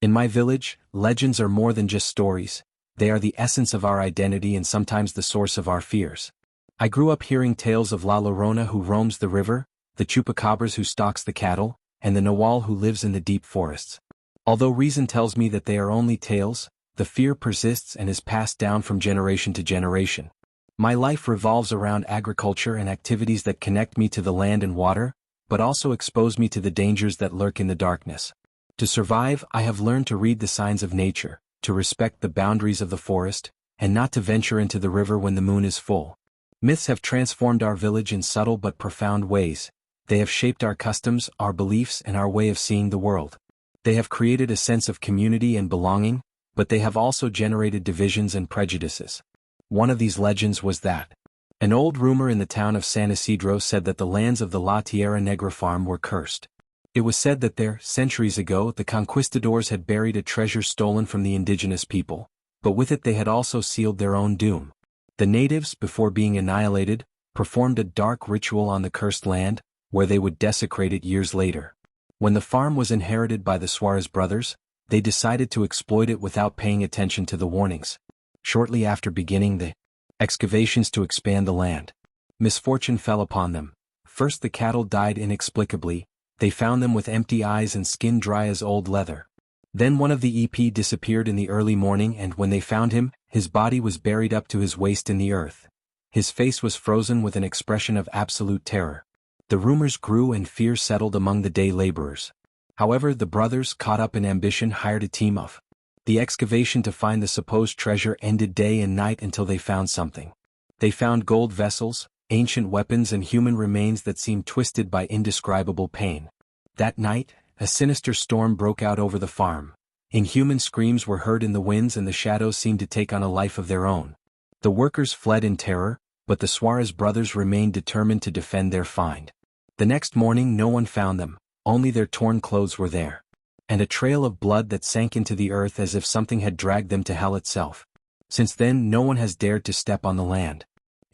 In my village, legends are more than just stories. They are the essence of our identity and sometimes the source of our fears. I grew up hearing tales of La Llorona who roams the river, the Chupacabras who stalks the cattle, and the Nahual who lives in the deep forests. Although reason tells me that they are only tales, the fear persists and is passed down from generation to generation. My life revolves around agriculture and activities that connect me to the land and water, but also expose me to the dangers that lurk in the darkness. To survive, I have learned to read the signs of nature, to respect the boundaries of the forest, and not to venture into the river when the moon is full. Myths have transformed our village in subtle but profound ways. They have shaped our customs, our beliefs, and our way of seeing the world. They have created a sense of community and belonging, but they have also generated divisions and prejudices. One of these legends was that an old rumor in the town of San Isidro said that the lands of the La Tierra Negra farm were cursed. It was said that there, centuries ago, the conquistadors had buried a treasure stolen from the indigenous people, but with it they had also sealed their own doom. The natives, before being annihilated, performed a dark ritual on the cursed land, where they would desecrate it years later. When the farm was inherited by the Suarez brothers, they decided to exploit it without paying attention to the warnings. Shortly after beginning the excavations to expand the land, misfortune fell upon them. First the cattle died inexplicably. They found them with empty eyes and skin dry as old leather. Then one of the EP disappeared in the early morning, and when they found him, his body was buried up to his waist in the earth. His face was frozen with an expression of absolute terror. The rumors grew and fear settled among the day laborers. However, the brothers, caught up in ambition, hired a team of. The excavation to find the supposed treasure ended day and night until they found something. They found gold vessels, ancient weapons, and human remains that seemed twisted by indescribable pain. That night, a sinister storm broke out over the farm. Inhuman screams were heard in the winds and the shadows seemed to take on a life of their own. The workers fled in terror, but the Suarez brothers remained determined to defend their find. The next morning no one found them, only their torn clothes were there, and a trail of blood that sank into the earth as if something had dragged them to hell itself. Since then no one has dared to step on the land.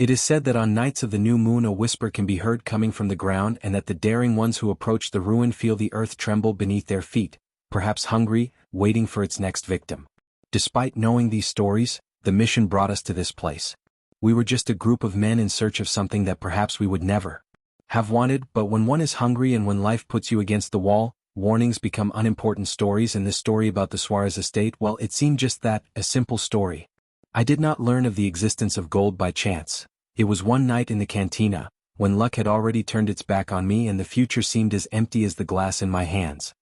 It is said that on nights of the new moon a whisper can be heard coming from the ground, and that the daring ones who approach the ruin feel the earth tremble beneath their feet, perhaps hungry, waiting for its next victim. Despite knowing these stories, the mission brought us to this place. We were just a group of men in search of something that perhaps we would never have wanted, but when one is hungry and when life puts you against the wall, warnings become unimportant stories. And this story about the Suarez estate, well, it seemed just that, a simple story. I did not learn of the existence of gold by chance. It was one night in the cantina, when luck had already turned its back on me and the future seemed as empty as the glass in my hands.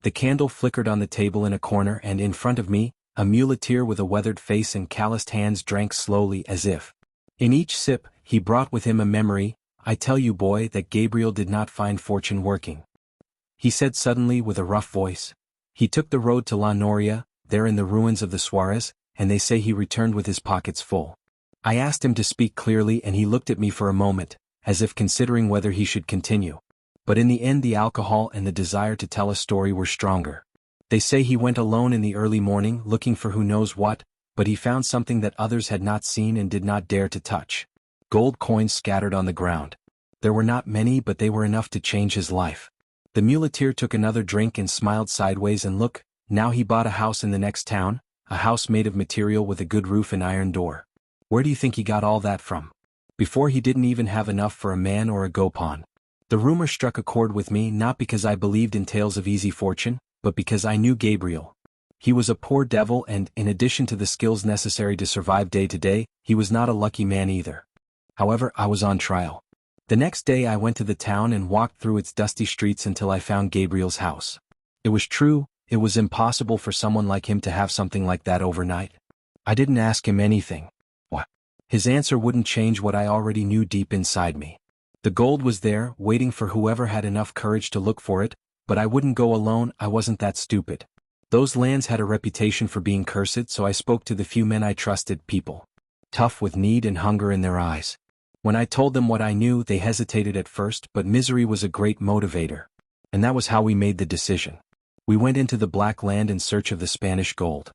The candle flickered on the table in a corner, and in front of me, a muleteer with a weathered face and calloused hands drank slowly, as if in each sip, he brought with him a memory. I tell you, boy, that Gabriel did not find fortune working, he said suddenly with a rough voice. He took the road to La Noria, there in the ruins of the Suarez, and they say he returned with his pockets full. I asked him to speak clearly and he looked at me for a moment, as if considering whether he should continue. But in the end the alcohol and the desire to tell a story were stronger. They say he went alone in the early morning looking for who knows what, but he found something that others had not seen and did not dare to touch. Gold coins scattered on the ground. There were not many, but they were enough to change his life. The muleteer took another drink and smiled sideways, and look, now he bought a house in the next town, a house made of material with a good roof and iron door. Where do you think he got all that from? Before he didn't even have enough for a man or a go-pawn. The rumor struck a chord with me, not because I believed in tales of easy fortune, but because I knew Gabriel. He was a poor devil and, in addition to the skills necessary to survive day to day, he was not a lucky man either. However, I was on trial. The next day I went to the town and walked through its dusty streets until I found Gabriel's house. It was true, it was impossible for someone like him to have something like that overnight. I didn't ask him anything. What? His answer wouldn't change what I already knew deep inside me. The gold was there, waiting for whoever had enough courage to look for it, but I wouldn't go alone. I wasn't that stupid. Those lands had a reputation for being cursed, so I spoke to the few men I trusted, people tough with need and hunger in their eyes. When I told them what I knew, they hesitated at first, but misery was a great motivator. And that was how we made the decision. We went into the Black Land in search of the Spanish gold.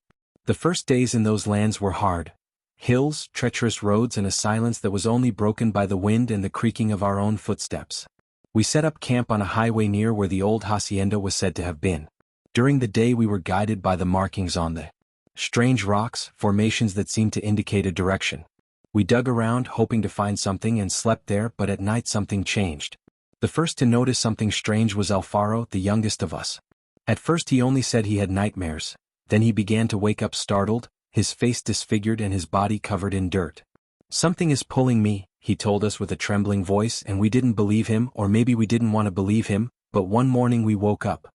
The first days in those lands were hard. Hills, treacherous roads, and a silence that was only broken by the wind and the creaking of our own footsteps. We set up camp on a highway near where the old hacienda was said to have been. During the day we were guided by the markings on the strange rocks, formations that seemed to indicate a direction. We dug around hoping to find something and slept there, but at night something changed. The first to notice something strange was Alfaro, the youngest of us. At first he only said he had nightmares, then he began to wake up startled, his face disfigured and his body covered in dirt. "Something is pulling me," he told us with a trembling voice, and we didn't believe him, or maybe we didn't want to believe him, but one morning we woke up.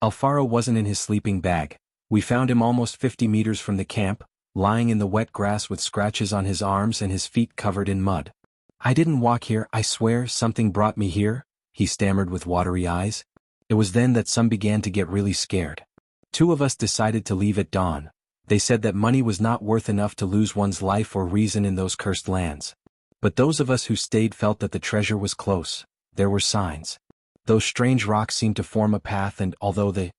Alfaro wasn't in his sleeping bag. We found him almost 50 meters from the camp, lying in the wet grass with scratches on his arms and his feet covered in mud. "I didn't walk here, I swear, something brought me here," he stammered with watery eyes. It was then that some began to get really scared. 2 of us decided to leave at dawn. They said that money was not worth enough to lose one's life or reason in those cursed lands. But those of us who stayed felt that the treasure was close. There were signs. Those strange rocks seemed to form a path, and although the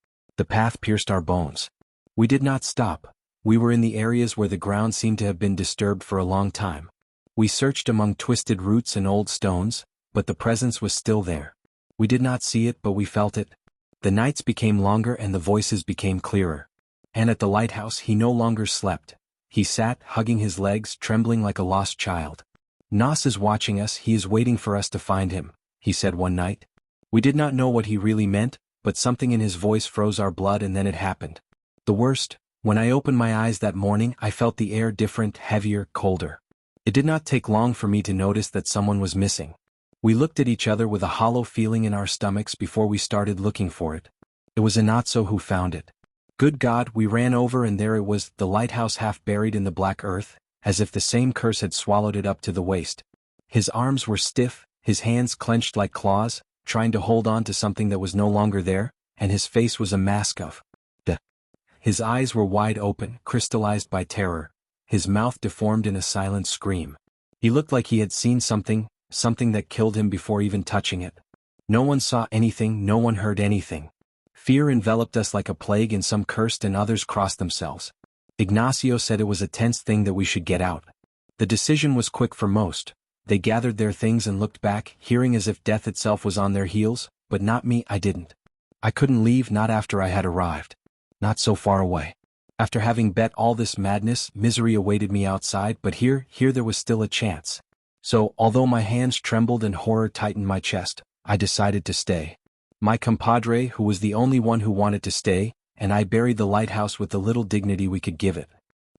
path pierced our bones, we did not stop. We were in the areas where the ground seemed to have been disturbed for a long time. We searched among twisted roots and old stones, but the presence was still there. We did not see it, but we felt it. The nights became longer and the voices became clearer. And at the lighthouse he no longer slept. He sat, hugging his legs, trembling like a lost child. "Nas is watching us, he is waiting for us to find him," he said one night. We did not know what he really meant, but something in his voice froze our blood, and then it happened. The worst. When I opened my eyes that morning, I felt the air different, heavier, colder. It did not take long for me to notice that someone was missing. We looked at each other with a hollow feeling in our stomachs before we started looking for it. It was Inatso who found it. Good God, we ran over and there it was, the lighthouse half buried in the black earth, as if the same curse had swallowed it up to the waist. His arms were stiff, his hands clenched like claws, trying to hold on to something that was no longer there, and his face was a mask of death. His eyes were wide open, crystallized by terror, his mouth deformed in a silent scream. He looked like he had seen something that killed him before even touching it. No one saw anything, no one heard anything. Fear enveloped us like a plague, and some cursed and others crossed themselves. Ignacio said it was a tense thing that we should get out. The decision was quick for most. They gathered their things and looked back, hearing as if death itself was on their heels, but not me. I didn't. I couldn't leave, not after I had arrived. Not so far away. After having bet all this madness, misery awaited me outside, but here there was still a chance. So, although my hands trembled and horror tightened my chest, I decided to stay. My compadre, who was the only one who wanted to stay, and I buried the lighthouse with the little dignity we could give it.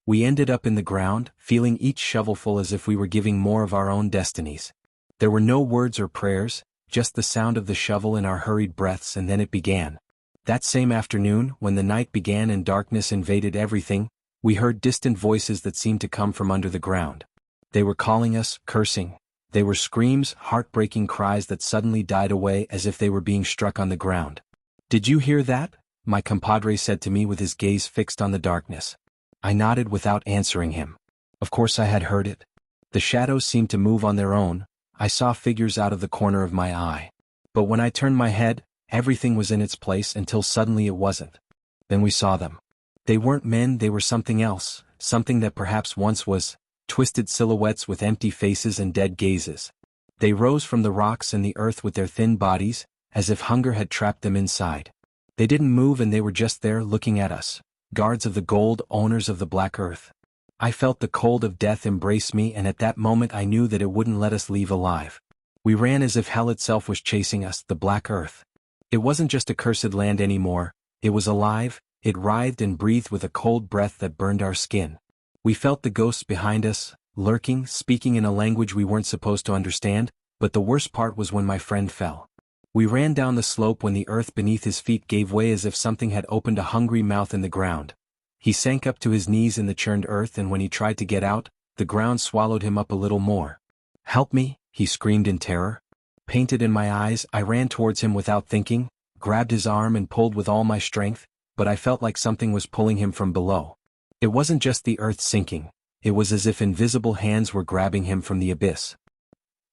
We ended up in the ground, feeling each shovelful as if we were giving more of our own destinies. There were no words or prayers, just the sound of the shovel and our hurried breaths, and then it began. That same afternoon, when the night began and darkness invaded everything, we heard distant voices that seemed to come from under the ground. They were calling us, cursing. They were screams, heartbreaking cries that suddenly died away as if they were being struck on the ground. "Did you hear that?" my compadre said to me with his gaze fixed on the darkness. I nodded without answering him. Of course I had heard it. The shadows seemed to move on their own. I saw figures out of the corner of my eye. But when I turned my head, everything was in its place until suddenly it wasn't. Then we saw them. They weren't men, they were something else, something that perhaps once was. Twisted silhouettes with empty faces and dead gazes. They rose from the rocks and the earth with their thin bodies, as if hunger had trapped them inside. They didn't move and they were just there looking at us, guards of the gold, owners of the black earth. I felt the cold of death embrace me, and at that moment I knew that it wouldn't let us leave alive. We ran as if hell itself was chasing us, the black earth. It wasn't just a cursed land anymore, it was alive, it writhed and breathed with a cold breath that burned our skin. We felt the ghosts behind us, lurking, speaking in a language we weren't supposed to understand, but the worst part was when my friend fell. We ran down the slope when the earth beneath his feet gave way as if something had opened a hungry mouth in the ground. He sank up to his knees in the churned earth, and when he tried to get out, the ground swallowed him up a little more. "Help me," he screamed in terror. Painted in my eyes, I ran towards him without thinking, grabbed his arm and pulled with all my strength, but I felt like something was pulling him from below. It wasn't just the earth sinking, it was as if invisible hands were grabbing him from the abyss.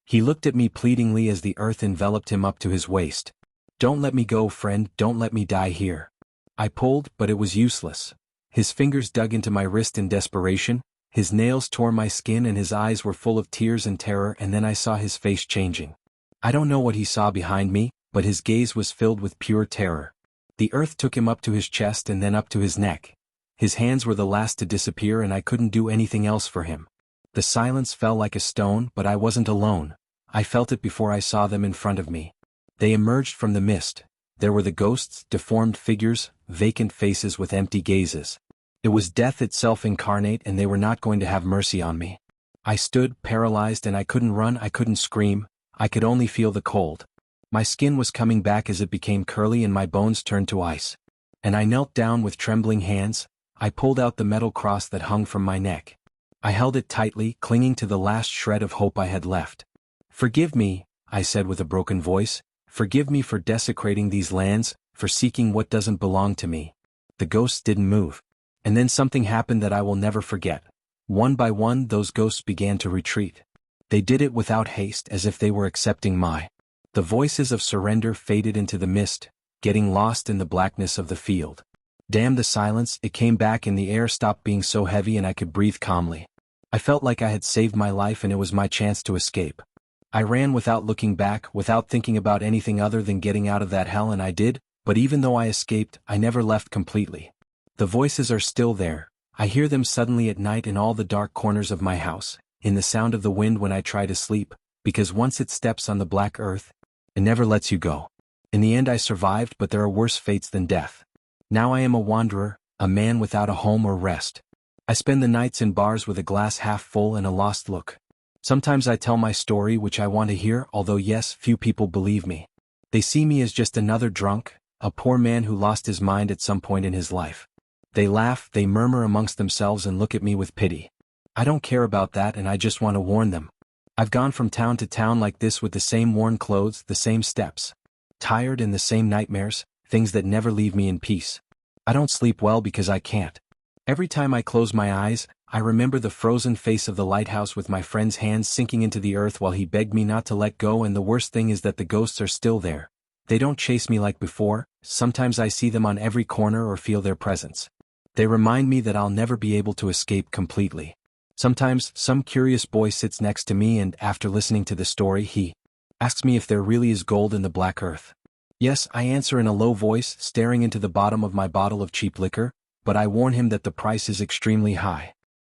He looked at me pleadingly as the earth enveloped him up to his waist. "Don't let me go, friend, don't let me die here." I pulled, but it was useless. His fingers dug into my wrist in desperation, his nails tore my skin and his eyes were full of tears and terror, and then I saw his face changing. I don't know what he saw behind me, but his gaze was filled with pure terror. The earth took him up to his chest and then up to his neck. His hands were the last to disappear and I couldn't do anything else for him. The silence fell like a stone, but I wasn't alone. I felt it before I saw them in front of me. They emerged from the mist. There were the ghosts, deformed figures, vacant faces with empty gazes. It was death itself incarnate, and they were not going to have mercy on me. I stood, paralyzed, and I couldn't run, I couldn't scream, I could only feel the cold. My skin was coming back as it became curly and my bones turned to ice. And I knelt down with trembling hands. I pulled out the metal cross that hung from my neck. I held it tightly, clinging to the last shred of hope I had left. "Forgive me," I said with a broken voice. "Forgive me for desecrating these lands, for seeking what doesn't belong to me." The ghosts didn't move. And then something happened that I will never forget. One by one, those ghosts began to retreat. They did it without haste, as if they were accepting my. The voices of surrender faded into the mist, getting lost in the blackness of the field. Damn the silence, it came back and the air stopped being so heavy and I could breathe calmly. I felt like I had saved my life and it was my chance to escape. I ran without looking back, without thinking about anything other than getting out of that hell, and I did, but even though I escaped, I never left completely. The voices are still there. I hear them suddenly at night in all the dark corners of my house, in the sound of the wind when I try to sleep, because once it steps on the black earth, it never lets you go. In the end I survived, but there are worse fates than death. Now I am a wanderer, a man without a home or rest. I spend the nights in bars with a glass half full and a lost look. Sometimes I tell my story, which I want to hear, although yes, few people believe me. They see me as just another drunk, a poor man who lost his mind at some point in his life. They laugh, they murmur amongst themselves and look at me with pity. I don't care about that, and I just want to warn them. I've gone from town to town like this with the same worn clothes, the same steps. Tired and the same nightmares, things that never leave me in peace. I don't sleep well because I can't. Every time I close my eyes, I remember the frozen face of the lighthouse with my friend's hands sinking into the earth while he begged me not to let go, and the worst thing is that the ghosts are still there. They don't chase me like before. Sometimes I see them on every corner or feel their presence. They remind me that I'll never be able to escape completely. Sometimes, some curious boy sits next to me and, after listening to the story, he asks me if there really is gold in the black earth. Yes, I answer in a low voice, staring into the bottom of my bottle of cheap liquor, but I warn him that the price is extremely high.